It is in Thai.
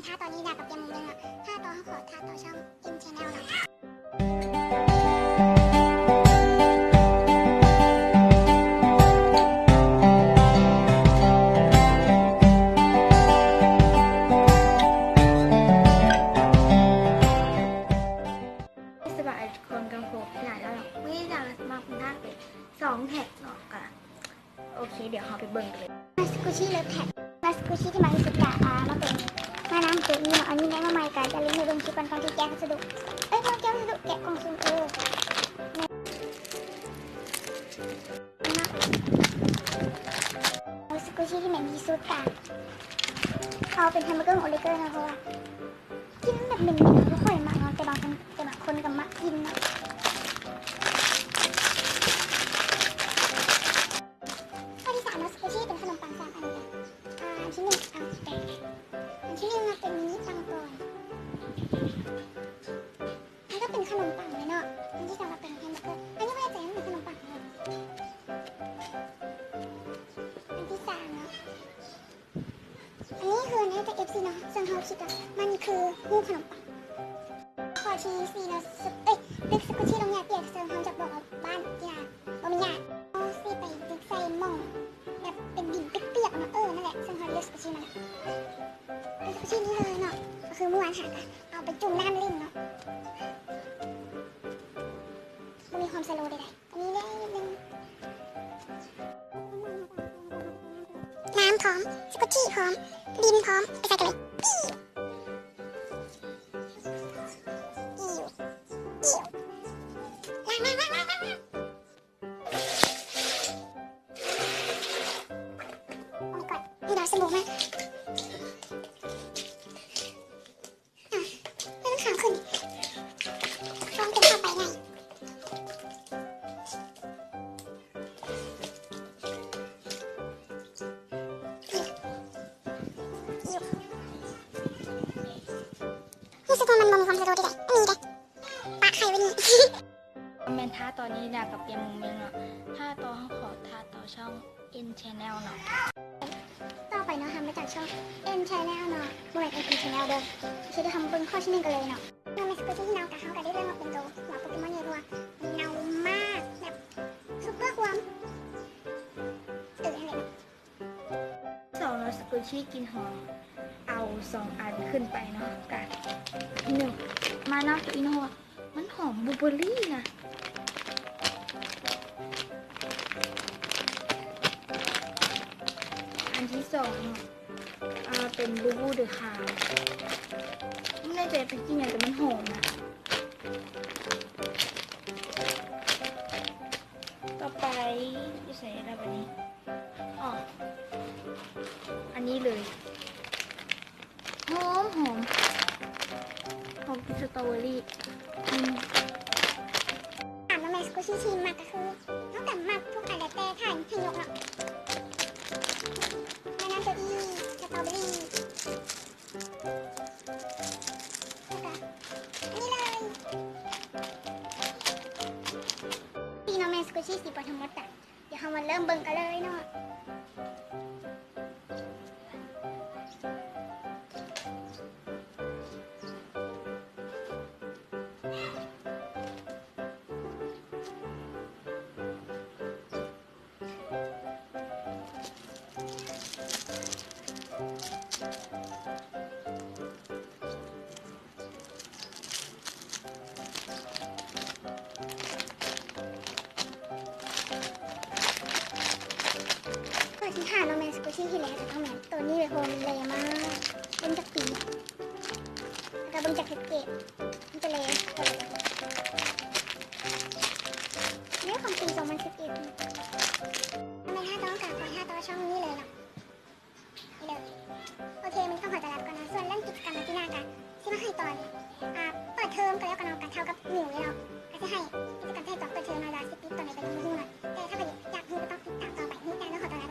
นท่าตอนนี้นะกับเตรียมมุมนึงอ่ะท่าต่อเขาขอท่าต่อช่องอินชาแนลหน่อยสบายคนกังโผหลายแล้วหรอกไม่ได้จะมาคุณท่าเป็น2 แท็กหรอกกันโอเคเดี๋ยวเราไปเบิ่งกันเลยมาสกุชี่เลิฟแท็กมาสกุชี่ที่มาที่สุดละมาเป็นมาน้ำตัวนี้อันนี้ได้มาใหม่กันจะเล่นในเบิ่งคลิปกันก่อนที่แกะพัสดุพอแกะพัสดุแกะกล่องซุ่มมาสกุชี่ที่เหม็นที่สุดกันเขาเป็นแฮมเบอร์เกอร์โอเลเกอร์นะเพราะว่ากินแบบเหม็นๆไม่ค่อยมากแต่บางคนกับมักกินนะข้อที่3นะสกุชี่เป็นขนมปัง3 อันเลยอันที่1อันที่1เป็นมินิปังปอนนี่ก็เป็นขนมปังเลยเนาะอันที่2เป็นแฮมเบอร์เกอร์อันนี้ไม่แน่ใจว่าเป็นขนมปังเลยอันที่3เนาะอันนี้คือน่าจะ FC เนาะซึ่งเขาคิดว่ามันคือหูขนมปังข้อที่4เนาะดึกสกุชี่ลงยาเปียกซึ่งเขาจะบอกว่าบ้านยาบ่มียาเอาสิไปดึกใส่หม้อแบบเป็นดินเปียกๆเนาะนั่นแหละซึ่งเขาเรียกสกุชี่มันเป็นสกุชี่นี้เลยเนาะก็คือเมื่อวานหากันเอาไปจุ่มน้ำเล่นเนาะมันมีความสโลว์ใดๆอันนี้ได้นิดนึงน้ำพร้อมสกุชี่พร้อมดินพร้อมไปใส่กันเลยนี่เราสนุกมากไม่ต้องขางขึ้นลองเก็บเข้าไปไงนี่สกุลมันมีความสะดวกดีอันนี้เด็กปะไข่ไว้นี่คอมเมนต์ท่าตอนนี้นะกับเตรียมมุมนึงเนาะท่าต่อเขาขอท่าต่อช่อง N Channel เนาะต่อไปเนาะทำมาจากช่อง N Channel เนาะบริเวณ N Channel เดิมคือจะทำเบิ้งข้อที่1กันเลยเนาะเราไม่สกุลที่เนากับเขากับได้เรื่องมาเป็นตัวหัวโปเกมอนเยอะด้วยเนามากแบบซุปเปอร์ความอะไรเนาะ2เนาะสกุลชี่กินหอมเอา2 อันขึ้นไปเนาะกัน1มาเนาะตัวอีโน่มันหอมบลูเบอร์รี่นะอันที่2เป็นบูบูเดอะคาวไม่แน่ใจเป็นจริงอย่างแต่มันหอมนะต่อไปจะใส่อะไรแบบนี้อันนี้เลยหอมเป็นสตรอเบอรี่น้องแมสกุชี่ชิมมากก็คือน้องแต่มากทุกอันแล้วแต่ถ่ายให้ยกเนาะน้ำตัวอี้สตรอเบอรี่นี่เลยพี่น้องแมสกุชี่สีปฐมมดแต่เดี๋ยวเรามาเริ่มเบิ่งกันเลยเนาะที่ผ่านน้องแมนสกุชี่ที่แล้วแต่ต้องแมนตัวนี้เลยโฮมเลยมากเป็นจากปีแล้วก็เป็นจากแพ็กเกจ